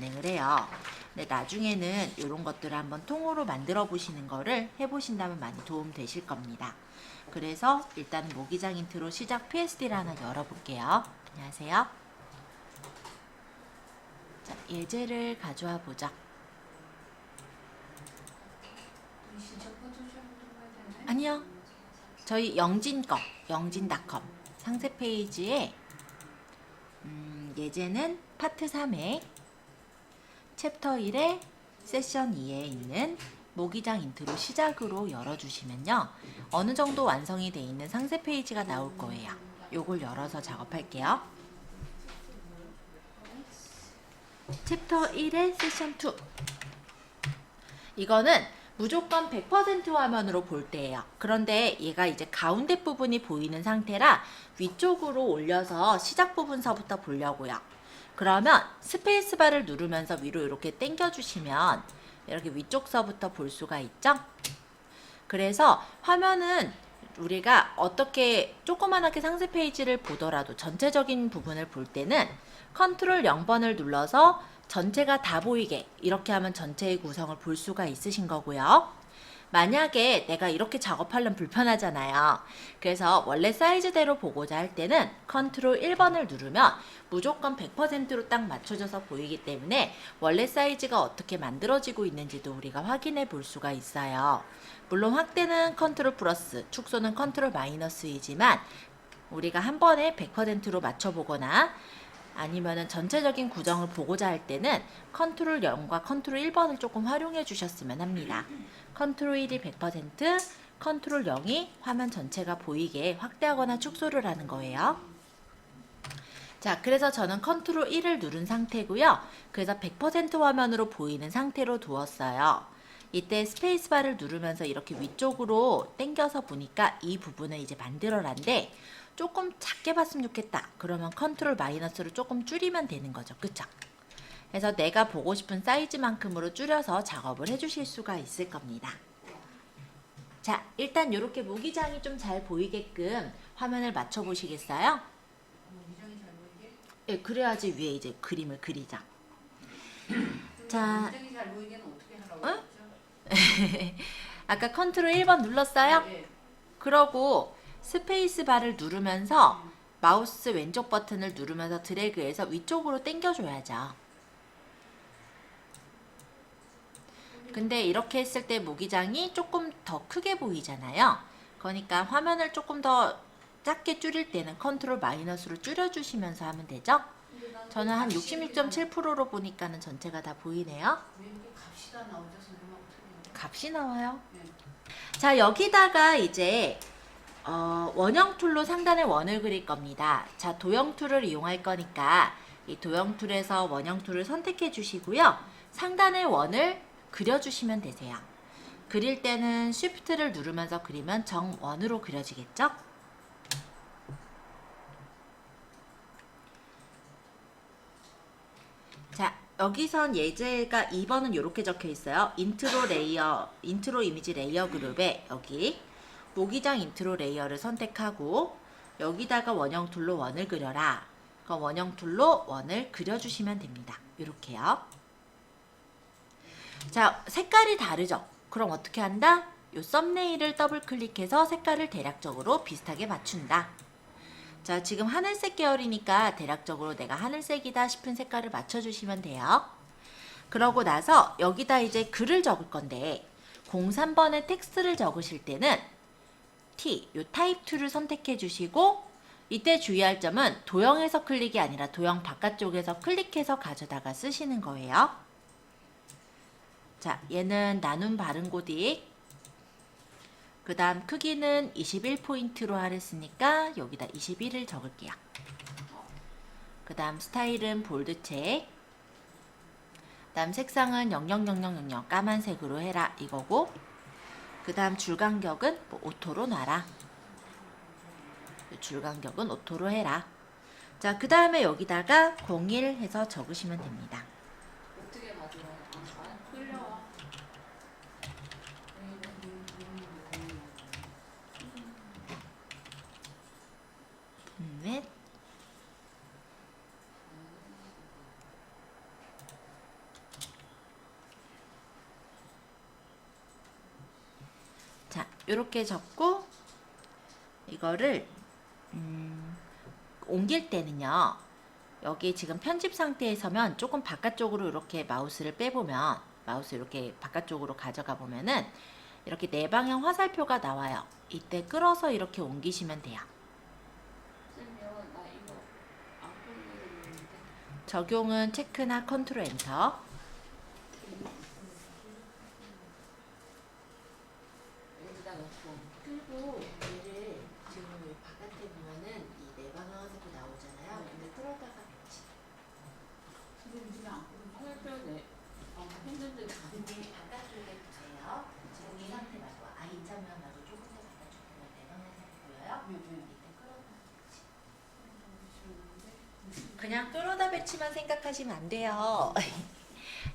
진행을 해요. 근데 나중에는 이런 것들을 한번 통으로 만들어 보시는 거를 해보신다면 많이 도움 되실 겁니다. 그래서 일단 모기장 인트로 시작 PSD를 하나 열어볼게요. 안녕하세요. 자, 예제를 가져와 보자. 아니요. 저희 영진 거, 영진닷컴 상세 페이지에 예제는 파트 3에 챕터 1에 세션 2에 있는 모기장 인트로 시작으로 열어주시면요. 어느 정도 완성이 돼 있는 상세 페이지가 나올 거예요. 요걸 열어서 작업할게요. 챕터 1의 세션 2. 이거는 무조건 100% 화면으로 볼 때예요. 그런데 얘가 이제 가운데 부분이 보이는 상태라 위쪽으로 올려서 시작 부분서부터 보려고요. 그러면 스페이스바를 누르면서 위로 이렇게 당겨주시면 이렇게 위쪽서부터 볼 수가 있죠. 그래서 화면은 우리가 어떻게 조그만하게 상세 페이지를 보더라도 전체적인 부분을 볼 때는 컨트롤 0번을 눌러서 전체가 다 보이게 이렇게 하면 전체의 구성을 볼 수가 있으신 거고요. 만약에 내가 이렇게 작업하려면 불편하잖아요. 그래서 원래 사이즈대로 보고자 할 때는 컨트롤 1번을 누르면 무조건 100%로 딱 맞춰져서 보이기 때문에 원래 사이즈가 어떻게 만들어지고 있는지도 우리가 확인해 볼 수가 있어요. 물론 확대는 컨트롤 플러스, 축소는 컨트롤 마이너스이지만 우리가 한 번에 100%로 맞춰보거나 아니면은 전체적인 구성을 보고자 할 때는 컨트롤 0과 컨트롤 1번을 조금 활용해 주셨으면 합니다. 컨트롤 1이 100%, 컨트롤 0이 화면 전체가 보이게 확대하거나 축소를 하는 거예요. 자, 그래서 저는 컨트롤 1을 누른 상태고요. 그래서 100% 화면으로 보이는 상태로 두었어요. 이때 스페이스바를 누르면서 이렇게 위쪽으로 당겨서 보니까 이 부분을 이제 만들어란데 조금 작게 봤으면 좋겠다. 그러면 컨트롤 마이너스로 조금 줄이면 되는 거죠. 그쵸? 그래서 내가 보고 싶은 사이즈만큼으로 줄여서 작업을 해주실 수가 있을 겁니다. 자, 일단 이렇게 모기장이 좀 잘 보이게끔 화면을 맞춰 보시겠어요? 모기장이 잘 보이게? 예, 그래야지 위에 이제 그림을 그리자. 자, 모기장이 잘 보이게는 어떻게 하라고 응? 했죠? 아까 컨트롤 1번 눌렀어요? 네. 그러고 스페이스 바를 누르면서 마우스 왼쪽 버튼을 누르면서 드래그해서 위쪽으로 당겨줘야죠. 근데 이렇게 했을 때 모기장이 조금 더 크게 보이잖아요. 그러니까 화면을 조금 더 작게 줄일 때는 컨트롤 마이너스로 줄여주시면서 하면 되죠. 저는 한 66.7%로 보니까는 전체가 다 보이네요. 왜 이렇게 값이 다 나오죠? 선생님 어떻게? 값이 나와요. 네. 자, 여기다가 이제 원형 툴로 상단에 원을 그릴 겁니다. 자, 도형 툴을 이용할 거니까 이 도형 툴에서 원형 툴을 선택해 주시고요. 상단에 원을 그려주시면 되세요. 그릴 때는 Shift를 누르면서 그리면 정원으로 그려지겠죠? 자, 여기선 예제가 2번은 이렇게 적혀 있어요. 인트로 레이어, 인트로 이미지 레이어 그룹에 여기 모기장 인트로 레이어를 선택하고 여기다가 원형 툴로 원을 그려라. 그럼 원형 툴로 원을 그려주시면 됩니다. 이렇게요. 자, 색깔이 다르죠? 그럼 어떻게 한다? 이 썸네일을 더블 클릭해서 색깔을 대략적으로 비슷하게 맞춘다. 자, 지금 하늘색 계열이니까 대략적으로 내가 하늘색이다 싶은 색깔을 맞춰주시면 돼요. 그러고 나서 여기다 이제 글을 적을 건데 03번에 텍스트를 적으실 때는 T, 요 타입 2를 선택해 주시고 이때 주의할 점은 도형에서 클릭이 아니라 도형 바깥쪽에서 클릭해서 가져다가 쓰시는 거예요. 자, 얘는 나눔 바른 고딕. 그 다음 크기는 21포인트로 하랬으니까 여기다 21을 적을게요. 그 다음 스타일은 볼드책. 그 다음 색상은 000000 까만색으로 해라 이거고, 그 다음 줄 간격은 뭐 오토로 놔라. 줄 간격은 오토로 해라. 자, 그 다음에 여기다가 01 해서 적으시면 됩니다. 어떻게 가져와요? 끌려와. 넷. 이렇게 적고 이거를 옮길 때는요. 여기 지금 편집 상태에서면 조금 바깥쪽으로 이렇게 마우스를 빼보면 마우스 이렇게 바깥쪽으로 가져가 보면은 이렇게 네 방향 화살표가 나와요. 이때 끌어서 이렇게 옮기시면 돼요. 쌤이요, 나 이거 안 걸리는데. 적용은 체크나 컨트롤 엔터. 여기다 놓고. 그리고 얘를 지금 여기 바깥에 보면은 이 네 방향 화살표 나오잖아요. 근데 끌어다가 배치. 선생님 안 걸리는 화살표네. 했는데 다. 근데 바깥쪽에 보세요. 지금 이 상태 말고 I자면 말고 조금 더 바깥쪽 보면 네 방향 화살표 보여요? 이때 끌어다 배치. 그냥 끌어다 배치만 생각하시면 안 돼요.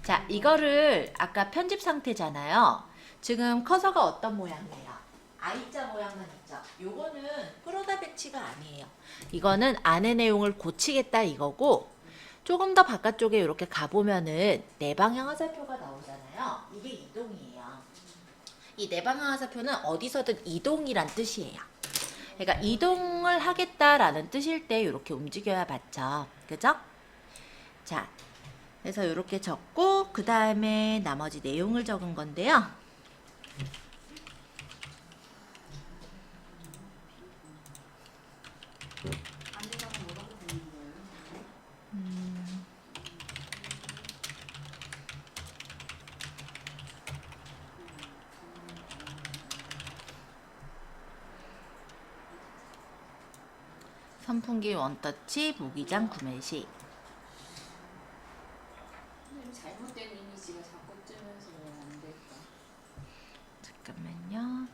자, 이거를 아까 편집 상태잖아요. 지금 커서가 어떤 모양이에요? I자 모양만 있죠. 요거는 끌어다 배치가 아니에요. 이거는 안의 내용을 고치겠다 이거고 조금 더 바깥쪽에 이렇게 가보면은 네 방향 화살표가 나오잖아요. 이게 이동이에요. 이 네 방향 화살표는 어디서든 이동이란 뜻이에요. 그러니까 이동을 하겠다라는 뜻일 때 이렇게 움직여야 맞죠. 그죠? 자, 그래서 이렇게 적고 그 다음에 나머지 내용을 적은 건데요. 안에다가 뭐라고 되는 거예요? 선풍기 원터치 무기장 구매 시. 선생님 잘못된 이미지가 자꾸 뜨면서 왜 안 될까? 잠깐만요.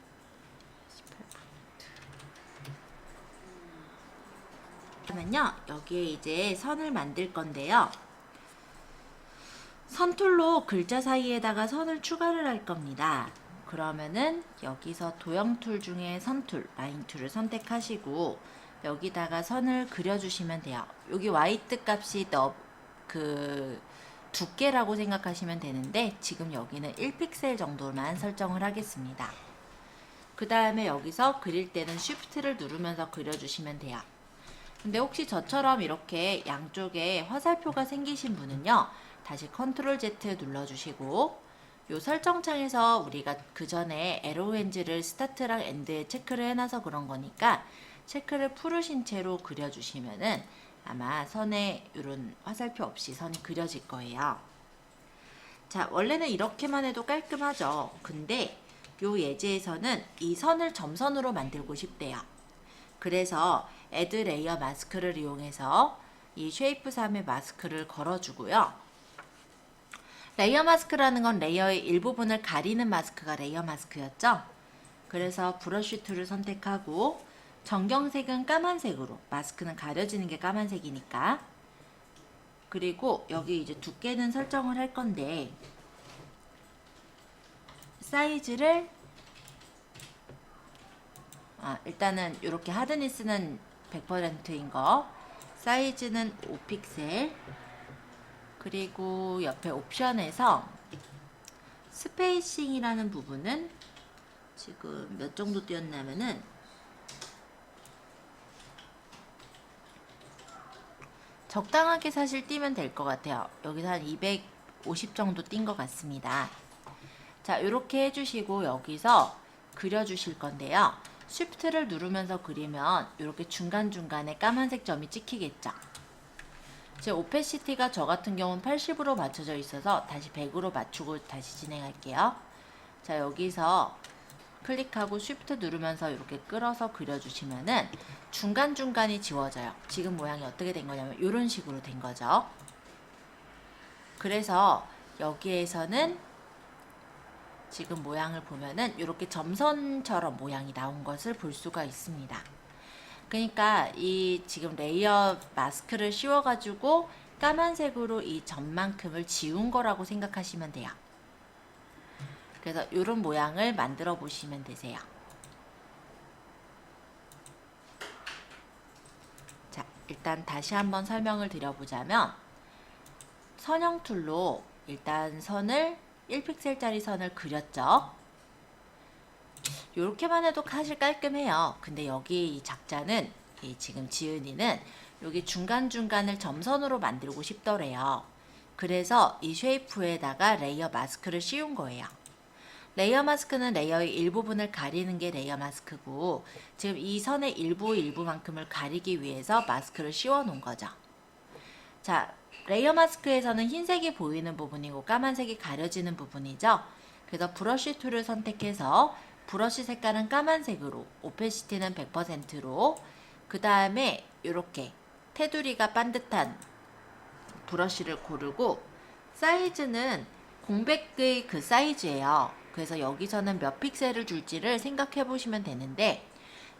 18%. 그러면요. 여기에 이제 선을 만들 건데요. 선 툴로 글자 사이에다가 선을 추가를 할 겁니다. 그러면은 여기서 도형 툴 중에 선 툴, 라인 툴을 선택하시고 여기다가 선을 그려주시면 돼요. 여기 화이트 값이 그 두께라고 생각하시면 되는데 지금 여기는 1픽셀 정도만 설정을 하겠습니다. 그 다음에 여기서 그릴 때는 Shift를 누르면서 그려주시면 돼요. 근데 혹시 저처럼 이렇게 양쪽에 화살표가 생기신 분은요. 다시 Ctrl Z 눌러주시고 요 설정창에서 우리가 그 전에 에로우 핸즈를 스타트랑 엔드에 체크를 해놔서 그런 거니까 체크를 풀으신 채로 그려주시면은 아마 선에 이런 화살표 없이 선이 그려질 거예요. 자, 원래는 이렇게만 해도 깔끔하죠. 근데 요 예제에서는 이 선을 점선으로 만들고 싶대요. 그래서 Add Layer 마스크를 이용해서 이 쉐이프 3의 마스크를 걸어주고요. 레이어 마스크라는 건 레이어의 일부분을 가리는 마스크가 레이어 마스크였죠. 그래서 브러쉬 툴을 선택하고 정경색은 까만색으로, 마스크는 가려지는 게 까만색이니까. 그리고 여기 이제 두께는 설정을 할 건데 사이즈를 일단은 이렇게 하드니스는 100%인 거, 사이즈는 5픽셀, 그리고 옆에 옵션에서 스페이싱이라는 부분은 지금 몇 정도 띄었냐면은 적당하게 사실 띄면 될 것 같아요. 여기서 한 250 정도 띈 것 같습니다. 자, 이렇게 해주시고 여기서 그려주실 건데요. Shift를 누르면서 그리면 이렇게 중간중간에 까만색 점이 찍히겠죠. 제 오페시티가 저 같은 경우는 80으로 맞춰져 있어서 다시 100으로 맞추고 다시 진행할게요. 자, 여기서 클릭하고 Shift 누르면서 이렇게 끌어서 그려주시면은 중간중간이 지워져요. 지금 모양이 어떻게 된 거냐면 이런 식으로 된 거죠. 그래서 여기에서는 지금 모양을 보면은 이렇게 점선처럼 모양이 나온 것을 볼 수가 있습니다. 그러니까 이 지금 레이어 마스크를 씌워가지고 까만색으로 이 점만큼을 지운 거라고 생각하시면 돼요. 그래서 이런 모양을 만들어 보시면 되세요. 자, 일단 다시 한번 설명을 드려보자면 선형 툴로 일단 선을 1픽셀짜리 선을 그렸죠. 요렇게만 해도 사실 깔끔해요. 근데 여기 이 작자는 이 지금 지은이는 여기 중간중간을 점선으로 만들고 싶더래요. 그래서 이 쉐이프에다가 레이어 마스크를 씌운 거예요. 레이어 마스크는 레이어의 일부분을 가리는 게 레이어 마스크고, 지금 이 선의 일부만큼을 가리기 위해서 마스크를 씌워 놓은 거죠. 자, 레이어 마스크에서는 흰색이 보이는 부분이고 까만색이 가려지는 부분이죠. 그래서 브러쉬 툴을 선택해서 브러쉬 색깔은 까만색으로, 오페시티는 100%로, 그 다음에 이렇게 테두리가 반듯한 브러쉬를 고르고, 사이즈는 공백의 그 사이즈예요. 그래서 여기서는 몇 픽셀을 줄지를 생각해 보시면 되는데,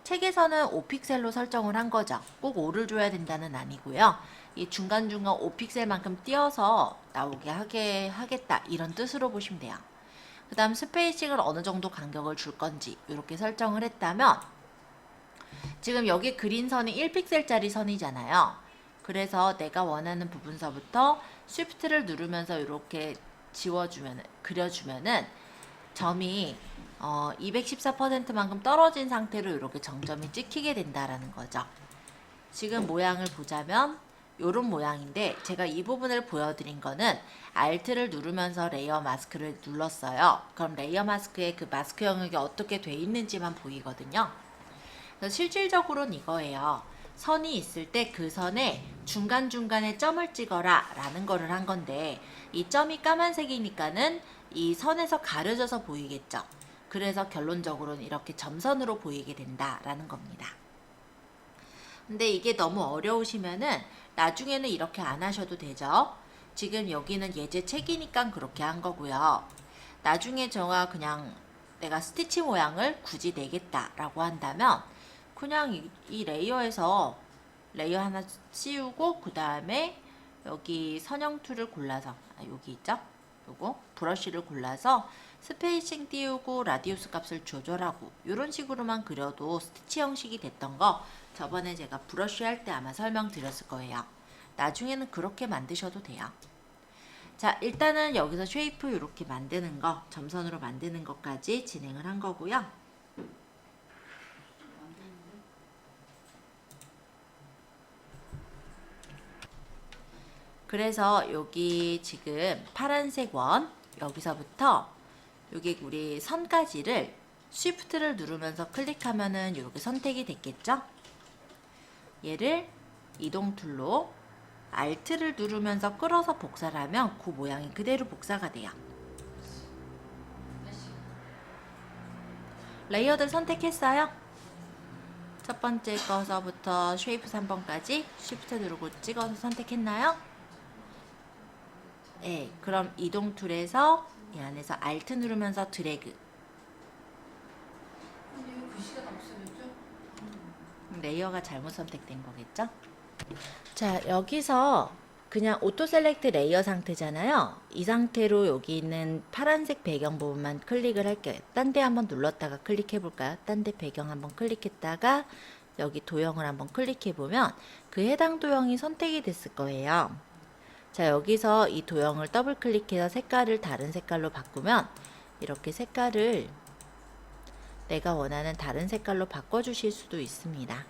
책에서는 5픽셀로 설정을 한 거죠. 꼭 5를 줘야 된다는 아니고요. 이 중간중간 5픽셀만큼 띄어서 나오게 하겠다, 이런 뜻으로 보시면 돼요. 그 다음 스페이싱을 어느 정도 간격을 줄 건지 이렇게 설정을 했다면, 지금 여기 그린 선이 1픽셀짜리 선이잖아요. 그래서 내가 원하는 부분서부터 쉬프트를 누르면서 이렇게 그려주면은 점이 214%만큼 떨어진 상태로 이렇게 정점이 찍히게 된다라는 거죠. 지금 모양을 보자면 요런 모양인데, 제가 이 부분을 보여드린 거는 Alt를 누르면서 레이어 마스크를 눌렀어요. 그럼 레이어 마스크의 그 마스크 영역이 어떻게 돼 있는지만 보이거든요. 그래서 실질적으로는 이거예요. 선이 있을 때 그 선에 중간중간에 점을 찍어라 라는 거를 한 건데, 이 점이 까만색이니까는 이 선에서 가려져서 보이겠죠. 그래서 결론적으로는 이렇게 점선으로 보이게 된다라는 겁니다. 근데 이게 너무 어려우시면은 나중에는 이렇게 안 하셔도 되죠. 지금 여기는 예제 책이니까 그렇게 한 거고요. 나중에 제가 그냥 내가 스티치 모양을 굳이 내겠다라고 한다면, 그냥 이 레이어에서 레이어 하나 씌우고, 그 다음에 여기 선형 툴을 골라서, 여기 있죠? 요거 브러쉬를 골라서 스페이싱 띄우고 라디우스 값을 조절하고, 이런 식으로만 그려도 스티치 형식이 됐던 거 저번에 제가 브러쉬 할 때 아마 설명드렸을 거예요. 나중에는 그렇게 만드셔도 돼요. 자, 일단은 여기서 쉐이프 이렇게 만드는 거, 점선으로 만드는 것까지 진행을 한 거고요. 그래서 여기 지금 파란색 원, 여기서부터 여기 우리 선까지를 쉬프트를 누르면서 클릭하면은 이렇게 선택이 됐겠죠? 얘를 이동 툴로 Alt를 누르면서 끌어서 복사를 하면 그 모양이 그대로 복사가 돼요. 레이어들 선택했어요? 첫 번째 거서부터 쉐이프 3번까지 쉬프트 누르고 찍어서 선택했나요? 네, 그럼 이동 툴에서 이 안에서 Alt 누르면서 드래그. 근데 왜 글씨가 다 없어졌죠? 레이어가 잘못 선택된 거겠죠? 자, 여기서 그냥 오토 셀렉트 레이어 상태잖아요. 이 상태로 여기 있는 파란색 배경 부분만 클릭을 할게요. 딴 데 한번 눌렀다가 클릭해 볼까요? 딴 데 배경 한번 클릭했다가 여기 도형을 한번 클릭해 보면 그 해당 도형이 선택이 됐을 거예요. 자, 여기서 이 도형을 더블 클릭해서 색깔을 다른 색깔로 바꾸면 이렇게 색깔을 내가 원하는 다른 색깔로 바꿔주실 수도 있습니다.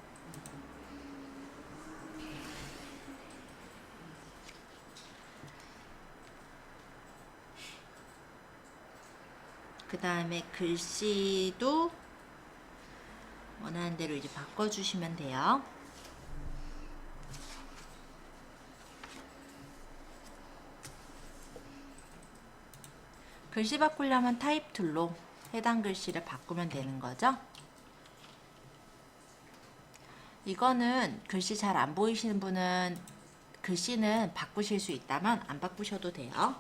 그 다음에 글씨도 원하는 대로 이제 바꿔주시면 돼요. 글씨 바꾸려면 타입 툴로 해당 글씨를 바꾸면 되는 거죠. 이거는 글씨 잘 안 보이시는 분은 글씨는 바꾸실 수 있다면 안 바꾸셔도 돼요.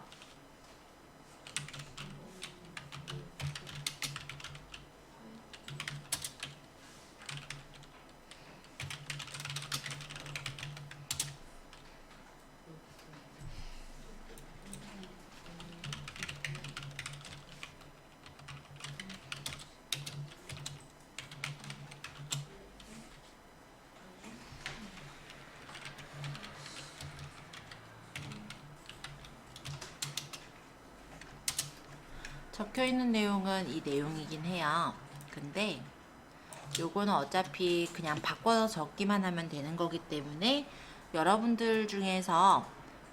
적혀 있는 내용은 이 내용이긴 해요. 근데 요거는 어차피 그냥 바꿔서 적기만 하면 되는 거기 때문에 여러분들 중에서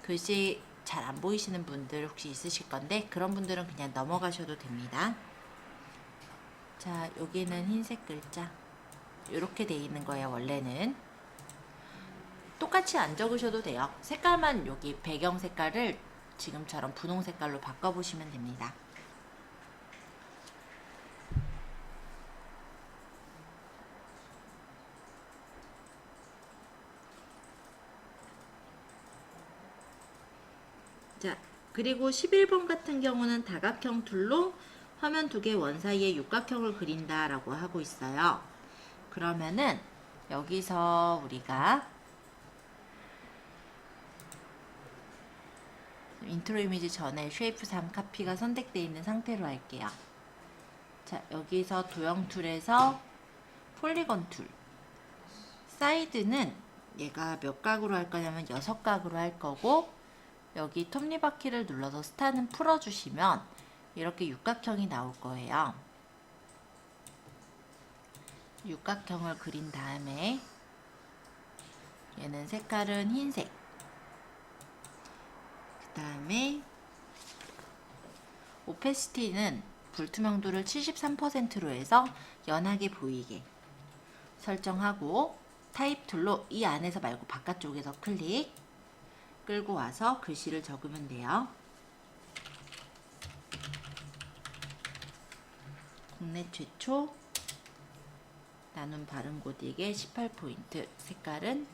글씨 잘 안 보이시는 분들 혹시 있으실 건데 그런 분들은 그냥 넘어가셔도 됩니다. 자, 여기는 흰색 글자 이렇게 돼 있는 거예요. 원래는 똑같이 안 적으셔도 돼요. 색깔만 여기 배경 색깔을 지금처럼 분홍 색깔로 바꿔보시면 됩니다. 자, 그리고 11번 같은 경우는 다각형 툴로 화면 두 개 원 사이에 육각형을 그린다 라고 하고 있어요. 그러면은 여기서 우리가 인트로 이미지 전에 쉐이프 3 카피가 선택되어 있는 상태로 할게요. 자, 여기서 도형 툴에서 폴리건 툴 사이드는 얘가 몇 각으로 할 거냐면 6각으로 할 거고, 여기 톱니바퀴를 눌러서 스타는 풀어주시면 이렇게 육각형이 나올 거예요. 육각형을 그린 다음에 얘는 색깔은 흰색, 그 다음에 오페시티는 불투명도를 73%로 해서 연하게 보이게 설정하고, 타입 툴로 이 안에서 말고 바깥쪽에서 클릭 끌고 와서 글씨를 적으면 돼요. 국내 최초 나눔 바른 고딕의 18포인트, 색깔은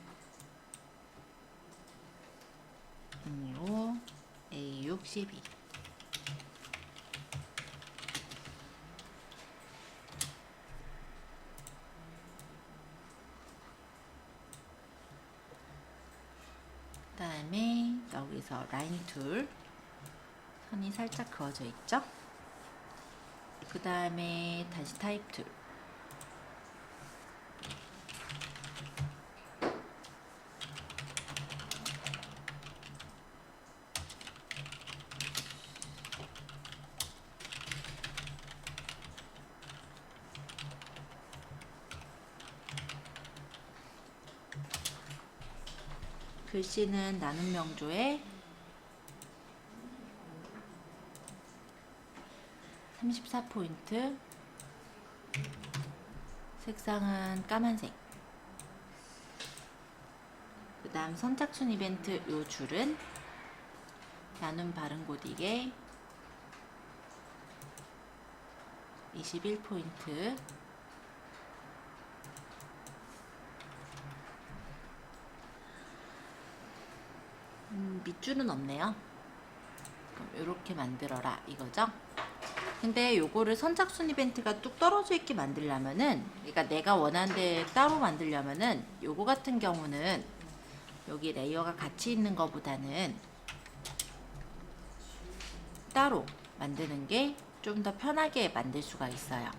음료 A612. 그 다음에 여기서 라인 툴 선이 살짝 그어져 있죠? 그 다음에 다시 타입 툴, 글씨는 나눔 명조에 34포인트, 색상은 까만색. 그 다음 선착순 이벤트 요 줄은 나눔 바른 고딕의 21포인트, 밑줄은 없네요. 그럼 이렇게 만들어라 이거죠. 근데 요거를 선착순 이벤트가 뚝 떨어져 있게 만들려면은, 그러니까 내가 원하는 데 따로 만들려면은 요거 같은 경우는 여기 레이어가 같이 있는 것보다는 따로 만드는 게 좀 더 편하게 만들 수가 있어요.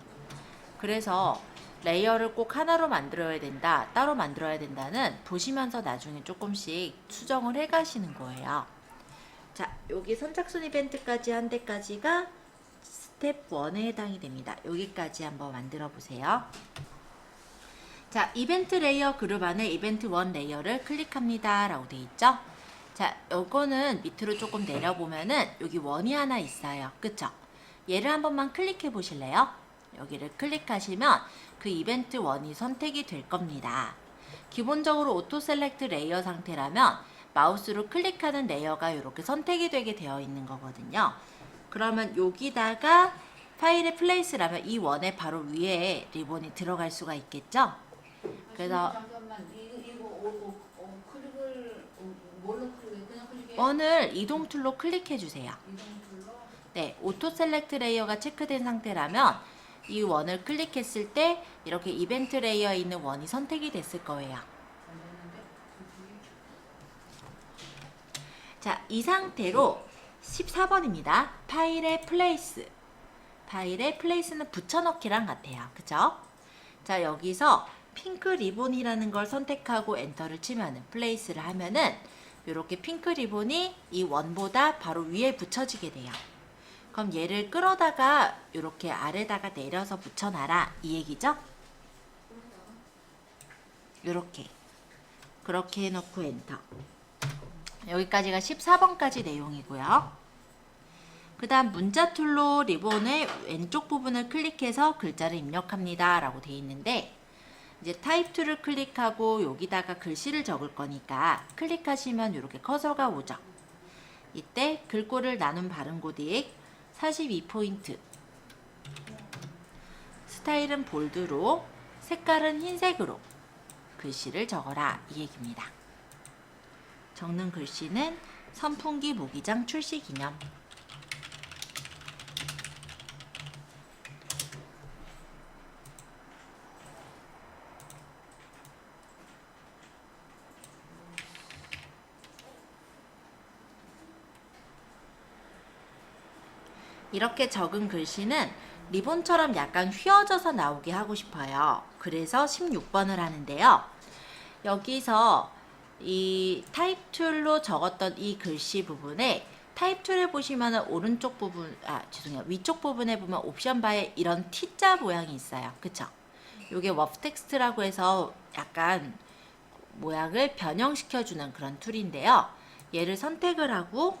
그래서 레이어를 꼭 하나로 만들어야 된다, 따로 만들어야 된다는 보시면서 나중에 조금씩 수정을 해 가시는 거예요. 자, 여기 선착순 이벤트까지 한 데까지가 스텝 1에 해당이 됩니다. 여기까지 한번 만들어 보세요. 자, 이벤트 레이어 그룹 안에 이벤트 1 레이어를 클릭합니다 라고 되어 있죠. 자, 요거는 밑으로 조금 내려보면은 여기 원이 하나 있어요. 그쵸? 얘를 한 번만 클릭해 보실래요? 여기를 클릭하시면 그 이벤트 1이 선택이 될 겁니다. 기본적으로 오토 셀렉트 레이어 상태라면 마우스로 클릭하는 레이어가 이렇게 선택이 되게 되어 있는 거거든요. 그러면 여기다가 파일의 플레이스라면 이 원의 바로 위에 리본이 들어갈 수가 있겠죠? 그래서 잠깐만 이거 클릭을 뭘로 클릭해? 그냥 클릭해? 원을 이동 툴로 클릭해 주세요. 이동 툴로? 네, 오토 셀렉트 레이어가 체크된 상태라면 이 원을 클릭했을 때 이렇게 이벤트 레이어에 있는 원이 선택이 됐을 거예요. 안 되는데? 자, 이 상태로 14번입니다. 파일의 플레이스. 파일의 플레이스는 붙여넣기랑 같아요. 그죠? 자, 여기서 핑크 리본이라는 걸 선택하고 엔터를 치면은, 플레이스를 하면은 이렇게 핑크 리본이 이 원보다 바로 위에 붙여지게 돼요. 그럼 얘를 끌어다가 이렇게 아래다가 내려서 붙여놔라 이 얘기죠? 이렇게 그렇게 해놓고 엔터. 여기까지가 14번까지 내용이고요. 그 다음 문자 툴로 리본의 왼쪽 부분을 클릭해서 글자를 입력합니다 라고 되어 있는데, 이제 타입 툴을 클릭하고 여기다가 글씨를 적을 거니까 클릭하시면 이렇게 커서가 오죠. 이때 글꼴을 나눈 발음코드익 42포인트, 스타일은 볼드로, 색깔은 흰색으로 글씨를 적어라 이 얘기입니다. 적는 글씨는 선풍기 모기장 출시 기념. 이렇게 적은 글씨는 리본처럼 약간 휘어져서 나오게 하고 싶어요. 그래서 16번을 하는데요. 여기서 이 타입 툴로 적었던 이 글씨 부분에 타입 툴에 보시면 오른쪽 부분, 위쪽 부분에 보면 옵션 바에 이런 T자 모양이 있어요. 그쵸? 요게 워프 텍스트라고 해서 약간 모양을 변형시켜주는 그런 툴인데요. 얘를 선택을 하고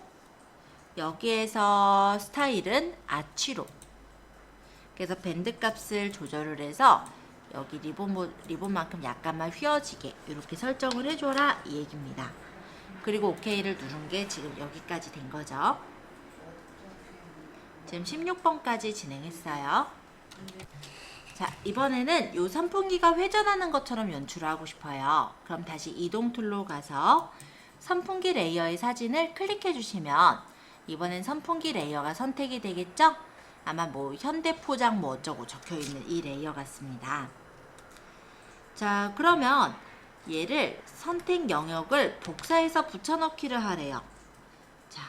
여기에서 스타일은 아치로, 그래서 밴드 값을 조절을 해서 여기 리본만큼 약간만 휘어지게 이렇게 설정을 해줘라 이 얘기입니다. 그리고 OK를 누른 게 지금 여기까지 된 거죠. 지금 16번까지 진행했어요. 자, 이번에는 이 선풍기가 회전하는 것처럼 연출을 하고 싶어요. 그럼 다시 이동 툴로 가서 선풍기 레이어의 사진을 클릭해 주시면 이번엔 선풍기 레이어가 선택이 되겠죠? 아마 뭐 현대포장 뭐 어쩌고 적혀 있는 이 레이어 같습니다. 자, 그러면 얘를 선택 영역을 복사해서 붙여넣기를 하래요. 자,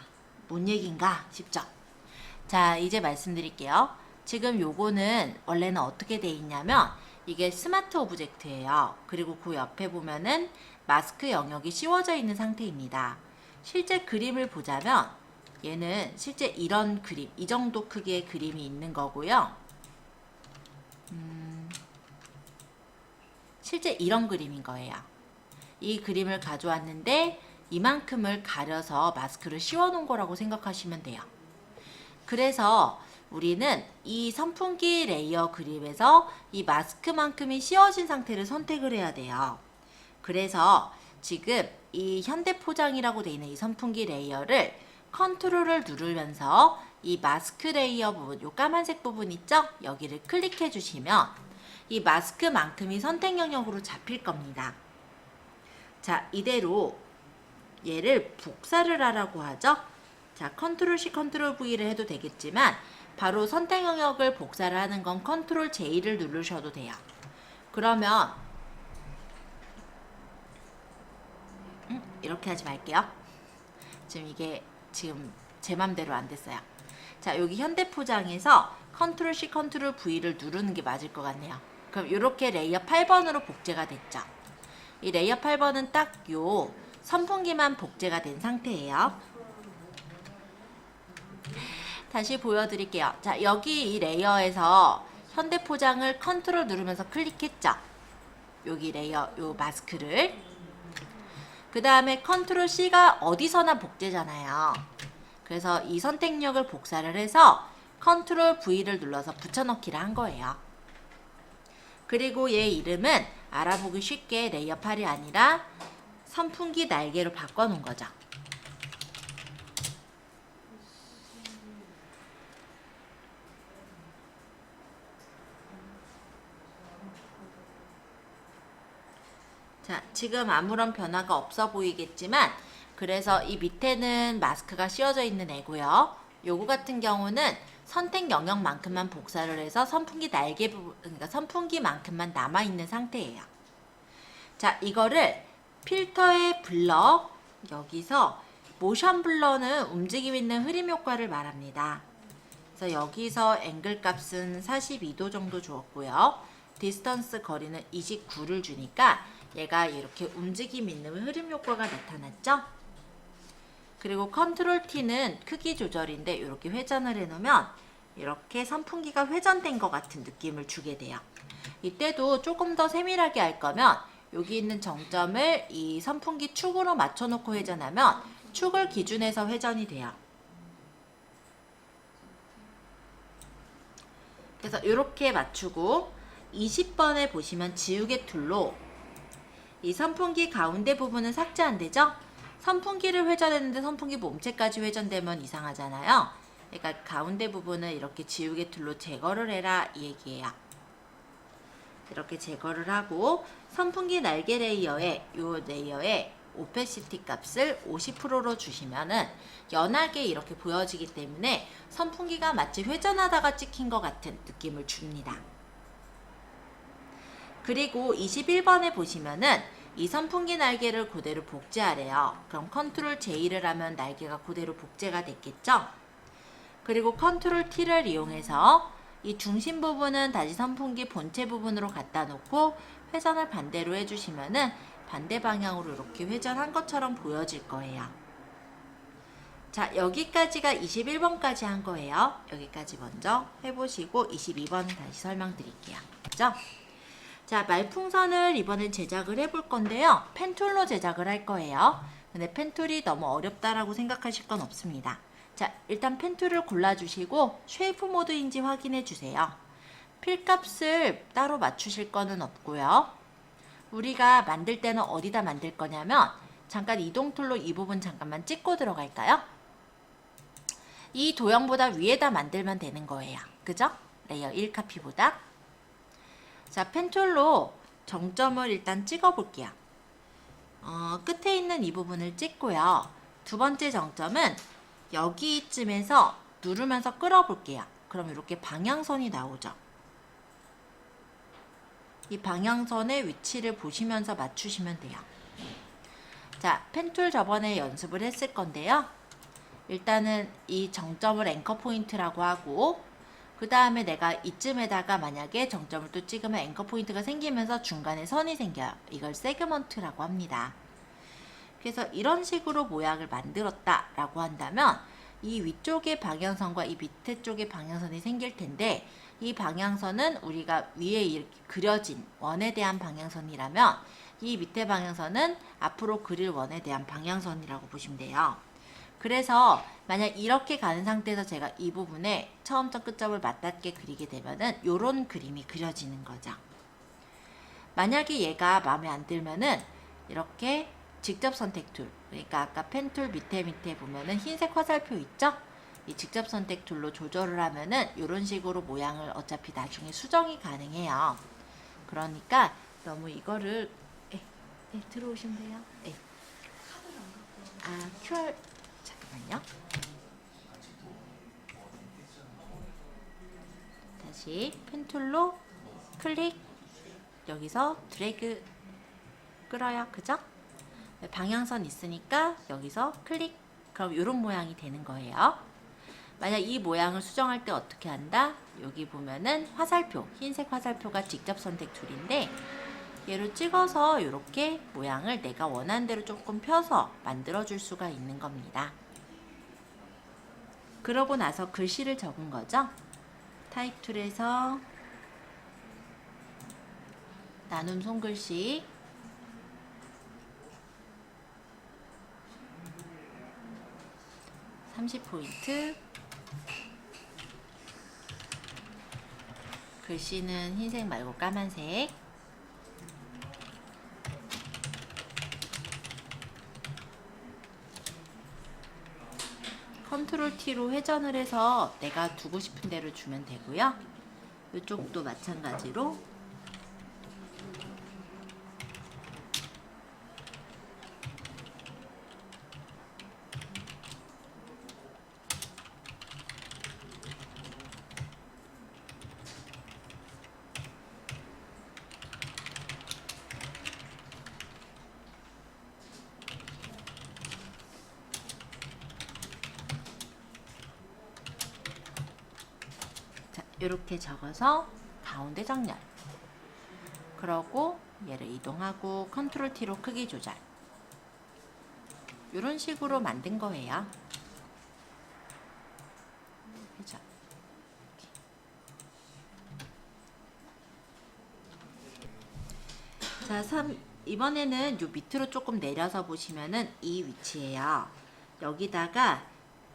뭔 얘기인가 싶죠? 자, 이제 말씀드릴게요. 지금 요거는 원래는 어떻게 돼 있냐면 이게 스마트 오브젝트예요. 그리고 그 옆에 보면은 마스크 영역이 씌워져 있는 상태입니다. 실제 그림을 보자면 얘는 실제 이런 그림, 이 정도 크기의 그림이 있는 거고요. 실제 이런 그림인 거예요. 이 그림을 가져왔는데 이만큼을 가려서 마스크를 씌워 놓은 거라고 생각하시면 돼요. 그래서 우리는 이 선풍기 레이어 그림에서 이 마스크만큼이 씌워진 상태를 선택을 해야 돼요. 그래서 지금 이 현대포장이라고 되어 있는 이 선풍기 레이어를 컨트롤을 누르면서 이 마스크 레이어 부분, 요 까만색 부분 있죠? 여기를 클릭해 주시면 이 마스크만큼이 선택 영역으로 잡힐 겁니다. 자, 이대로 얘를 복사를 하라고 하죠? 자, 컨트롤 C, 컨트롤 V를 해도 되겠지만 바로 선택 영역을 복사를 하는 건 컨트롤 J를 누르셔도 돼요. 그러면 이렇게 하지 말게요. 지금 이게 지금 제 맘대로 안 됐어요. 자, 여기 현대포장에서 컨트롤 C, 컨트롤 V를 누르는 게 맞을 것 같네요. 그럼 이렇게 레이어 8번으로 복제가 됐죠. 이 레이어 8번은 딱 요 선풍기만 복제가 된 상태예요. 다시 보여드릴게요. 자, 여기 이 레이어에서 현대포장을 컨트롤 누르면서 클릭했죠. 여기 레이어, 요 마스크를. 그 다음에 컨트롤 C가 어디서나 복제잖아요. 그래서 이 선택력을 복사를 해서 컨트롤 V를 눌러서 붙여넣기를 한 거예요. 그리고 얘 이름은 알아보기 쉽게 레이어 8이 아니라 선풍기 날개로 바꿔놓은 거죠. 자, 지금 아무런 변화가 없어 보이겠지만 그래서 이 밑에는 마스크가 씌워져 있는 애고요. 요거 같은 경우는 선택 영역만큼만 복사를 해서 선풍기 날개 부분, 그러니까 선풍기만큼만 남아있는 상태예요. 자, 이거를 필터의 블러, 여기서 모션 블러는 움직임 있는 흐림 효과를 말합니다. 그래서 여기서 앵글 값은 42도 정도 주었고요. 디스턴스 거리는 29를 주니까 얘가 이렇게 움직임 있는 흐름 효과가 나타났죠? 그리고 컨트롤 T는 크기 조절인데 이렇게 회전을 해놓으면 이렇게 선풍기가 회전된 것 같은 느낌을 주게 돼요. 이때도 조금 더 세밀하게 할 거면 여기 있는 정점을 이 선풍기 축으로 맞춰놓고 회전하면 축을 기준해서 회전이 돼요. 그래서 이렇게 맞추고 20번에 보시면 지우개 툴로 이 선풍기 가운데 부분은 삭제 안 되죠? 선풍기를 회전했는데 선풍기 몸체까지 회전되면 이상하잖아요. 그러니까 가운데 부분을 이렇게 지우개 툴로 제거를 해라 이 얘기예요. 이렇게 제거를 하고 선풍기 날개 레이어에 이 레이어에 오페시티 값을 50%로 주시면은 연하게 이렇게 보여지기 때문에 선풍기가 마치 회전하다가 찍힌 것 같은 느낌을 줍니다. 그리고 21번에 보시면은 이 선풍기 날개를 그대로 복제하래요. 그럼 컨트롤 J를 하면 날개가 그대로 복제가 됐겠죠? 그리고 컨트롤 T를 이용해서 이 중심 부분은 다시 선풍기 본체 부분으로 갖다 놓고 회전을 반대로 해주시면은 반대 방향으로 이렇게 회전한 것처럼 보여질 거예요. 자, 여기까지가 21번까지 한 거예요. 여기까지 먼저 해보시고 22번은 다시 설명드릴게요. 그죠? 자, 말풍선을 이번엔 제작을 해볼 건데요. 펜툴로 제작을 할 거예요. 근데 펜툴이 너무 어렵다라고 생각하실 건 없습니다. 자, 일단 펜툴을 골라주시고 쉐이프 모드인지 확인해 주세요. 필값을 따로 맞추실 거는 없고요. 우리가 만들 때는 어디다 만들 거냐면 잠깐 이동 툴로 이 부분 잠깐만 찍고 들어갈까요? 이 도형보다 위에다 만들면 되는 거예요. 그죠? 레이어 1 카피보다. 자, 펜툴로 정점을 일단 찍어 볼게요. 끝에 있는 이 부분을 찍고요. 두 번째 정점은 여기쯤에서 누르면서 끌어 볼게요. 그럼 이렇게 방향선이 나오죠. 이 방향선의 위치를 보시면서 맞추시면 돼요. 자, 펜툴 저번에 연습을 했을 건데요. 일단은 이 정점을 앵커 포인트라고 하고 그 다음에 내가 이쯤에다가 만약에 정점을 또 찍으면 앵커 포인트가 생기면서 중간에 선이 생겨요. 이걸 세그먼트라고 합니다. 그래서 이런 식으로 모양을 만들었다 라고 한다면 이 위쪽의 방향선과 이 밑에 쪽의 방향선이 생길 텐데 이 방향선은 우리가 위에 이렇게 그려진 원에 대한 방향선이라면 이 밑에 방향선은 앞으로 그릴 원에 대한 방향선이라고 보시면 돼요. 그래서 만약 이렇게 가는 상태에서 제가 이 부분에 처음점 끝점을 맞닿게 그리게 되면은 요런 그림이 그려지는 거죠. 만약에 얘가 마음에 안 들면은 이렇게 직접 선택 툴, 그러니까 아까 펜 툴 밑에 보면은 흰색 화살표 있죠? 이 직접 선택 툴로 조절을 하면은 이런 식으로 모양을 어차피 나중에 수정이 가능해요. 그러니까 너무 이거를 들어오시면 돼요. QR 잠깐만요. 다시 펜 툴로 클릭, 여기서 드래그 끌어요. 그죠? 방향선 있으니까 여기서 클릭, 그럼 이런 모양이 되는 거예요. 만약 이 모양을 수정할 때 어떻게 한다? 여기 보면은 화살표, 흰색 화살표가 직접 선택 툴인데 얘를 찍어서 이렇게 모양을 내가 원하는 대로 조금 펴서 만들어 줄 수가 있는 겁니다. 그러고 나서 글씨를 적은 거죠. 타입 툴에서 나눔 손글씨, (30포인트) 글씨는 흰색 말고 까만색. 컨트롤 T로 회전을 해서 내가 두고 싶은 대로 주면 되고요. 이쪽도 마찬가지로 이렇게 적어서 가운데 정렬. 그러고 얘를 이동하고 컨트롤 T로 크기 조절. 이런 식으로 만든 거예요. 그죠? 자, 이번에는 요 밑으로 조금 내려서 보시면은 이 위치예요. 여기다가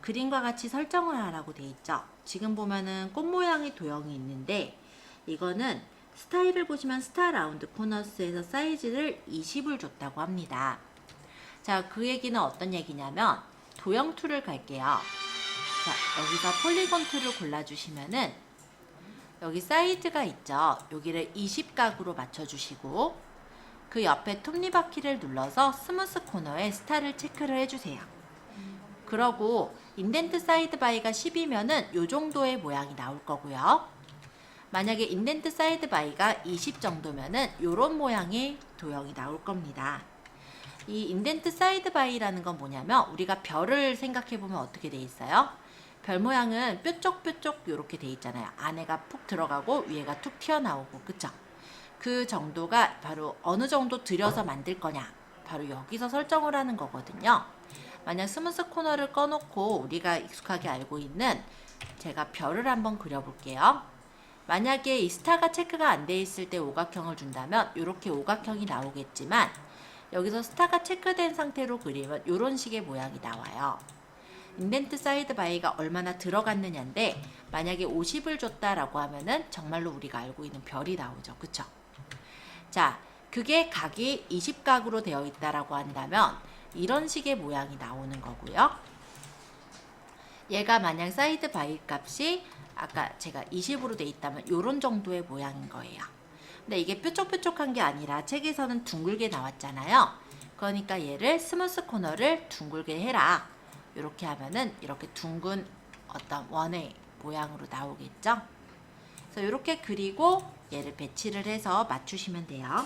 그림과 같이 설정을 하라고 돼 있죠. 지금 보면은 꽃 모양의 도형이 있는데 이거는 스타일을 보시면 스타 라운드 코너스에서 사이즈를 20을 줬다고 합니다. 자, 그 얘기는 어떤 얘기냐면 도형 툴을 갈게요. 자, 여기서 폴리곤 툴을 골라주시면은 여기 사이즈가 있죠. 여기를 20각으로 맞춰주시고 그 옆에 톱니바퀴를 눌러서 스무스 코너에 스타를 체크를 해주세요. 그러고 인덴트 사이드 바이가 10이면은 요 정도의 모양이 나올 거고요. 만약에 인덴트 사이드 바이가 20 정도면은 요런 모양의 도형이 나올 겁니다. 이 인덴트 사이드 바이라는 건 뭐냐면 우리가 별을 생각해 보면 어떻게 돼 있어요? 별 모양은 뾰족뾰족 요렇게 돼 있잖아요. 안에가 푹 들어가고 위에가 툭 튀어나오고, 그쵸? 그 정도가 바로 어느 정도 들여서 만들 거냐, 바로 여기서 설정을 하는 거거든요. 만약 스무스 코너를 꺼놓고 우리가 익숙하게 알고 있는 제가 별을 한번 그려볼게요. 만약에 이 스타가 체크가 안 돼 있을 때 오각형을 준다면 이렇게 오각형이 나오겠지만 여기서 스타가 체크된 상태로 그리면 이런 식의 모양이 나와요. 인덴트 사이드 바이가 얼마나 들어갔느냐인데 만약에 50을 줬다라고 하면은 정말로 우리가 알고 있는 별이 나오죠. 그쵸? 자, 그게 각이 20각으로 되어 있다라고 한다면 이런 식의 모양이 나오는 거고요. 얘가 만약 사이드 바이 값이 아까 제가 20으로 돼 있다면 이런 정도의 모양인 거예요. 근데 이게 뾰족뾰족한 게 아니라 책에서는 둥글게 나왔잖아요. 그러니까 얘를 스무스 코너를 둥글게 해라. 이렇게 하면은 이렇게 둥근 어떤 원의 모양으로 나오겠죠. 그래서 이렇게 그리고 얘를 배치를 해서 맞추시면 돼요.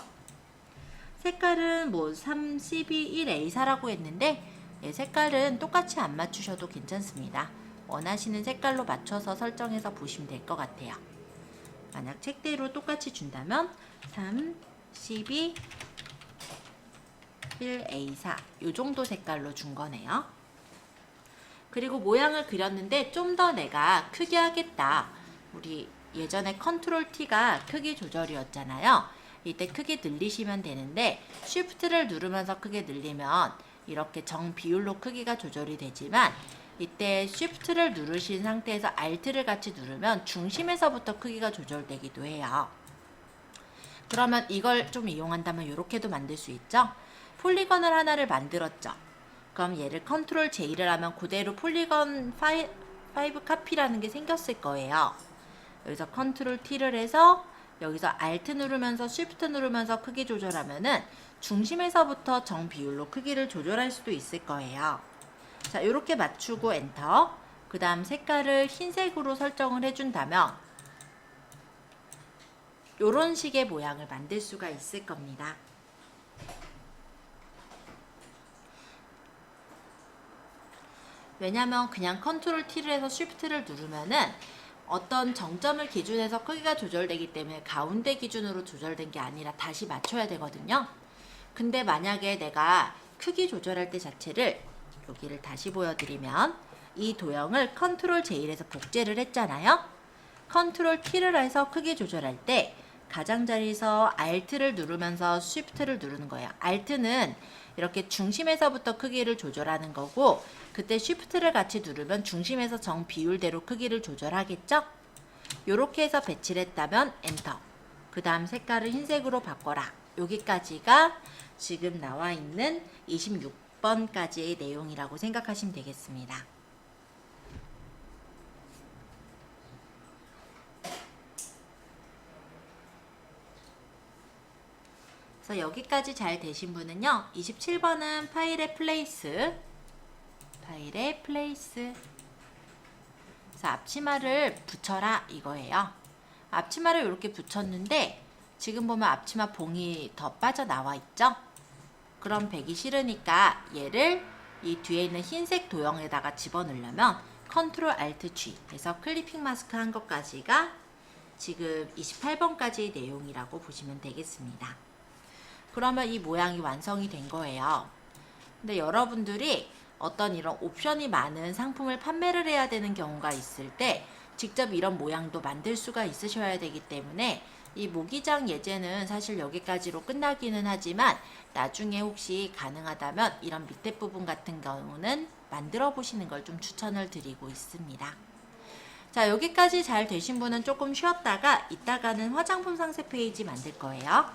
색깔은 뭐 32, 1A4라고 했는데 색깔은 똑같이 안 맞추셔도 괜찮습니다. 원하시는 색깔로 맞춰서 설정해서 보시면 될 것 같아요. 만약 책대로 똑같이 준다면 3, 12, 1A4 이 정도 색깔로 준 거네요. 그리고 모양을 그렸는데 좀 더 내가 크게 하겠다. 우리 예전에 컨트롤 T가 크기 조절이었잖아요. 이때 크게 늘리시면 되는데 쉬프트를 누르면서 크게 늘리면 이렇게 정 비율로 크기가 조절이 되지만 이때 쉬프트를 누르신 상태에서 Alt를 같이 누르면 중심에서부터 크기가 조절되기도 해요. 그러면 이걸 좀 이용한다면 이렇게도 만들 수 있죠. 폴리건을 하나를 만들었죠. 그럼 얘를 컨트롤 J를 하면 그대로 폴리건 5 카피라는 게 생겼을 거예요. 여기서 컨트롤 T를 해서 여기서 Alt 누르면서 Shift 누르면서 크기 조절하면은 중심에서부터 정 비율로 크기를 조절할 수도 있을 거예요. 자, 이렇게 맞추고 엔터. 그 다음 색깔을 흰색으로 설정을 해준다면 이런 식의 모양을 만들 수가 있을 겁니다. 왜냐면 그냥 컨트롤 T를 해서 Shift를 누르면은 어떤 정점을 기준해서 크기가 조절되기 때문에 가운데 기준으로 조절된 게 아니라 다시 맞춰야 되거든요. 근데 만약에 내가 크기 조절할 때 자체를 여기를 다시 보여드리면 이 도형을 컨트롤 J에서 복제를 했잖아요. 컨트롤 T를 해서 크기 조절할 때 가장자리에서 Alt를 누르면서 Shift를 누르는 거예요. Alt는 이렇게 중심에서부터 크기를 조절하는 거고 그때 Shift를 같이 누르면 중심에서 정 비율대로 크기를 조절하겠죠? 요렇게 해서 배치를 했다면 엔터. 그 다음 색깔을 흰색으로 바꿔라. 여기까지가 지금 나와 있는 26번까지의 내용이라고 생각하시면 되겠습니다. 그래서 여기까지 잘 되신 분은요. 27번은 파일의 플레이스. 그래서 앞치마를 붙여라 이거예요. 앞치마를 이렇게 붙였는데 지금 보면 앞치마 봉이 더 빠져나와 있죠? 그럼 배기 싫으니까 얘를 이 뒤에 있는 흰색 도형에다가 집어넣으려면 컨트롤 알트 G 해서 클리핑 마스크 한 것까지가 지금 28번까지의 내용이라고 보시면 되겠습니다. 그러면 이 모양이 완성이 된 거예요. 근데 여러분들이 어떤 이런 옵션이 많은 상품을 판매를 해야 되는 경우가 있을 때 직접 이런 모양도 만들 수가 있으셔야 되기 때문에 이 모기장 예제는 사실 여기까지로 끝나기는 하지만 나중에 혹시 가능하다면 이런 밑에 부분 같은 경우는 만들어 보시는 걸 좀 추천을 드리고 있습니다. 자, 여기까지 잘 되신 분은 조금 쉬었다가 이따가는 화장품 상세 페이지 만들 거예요.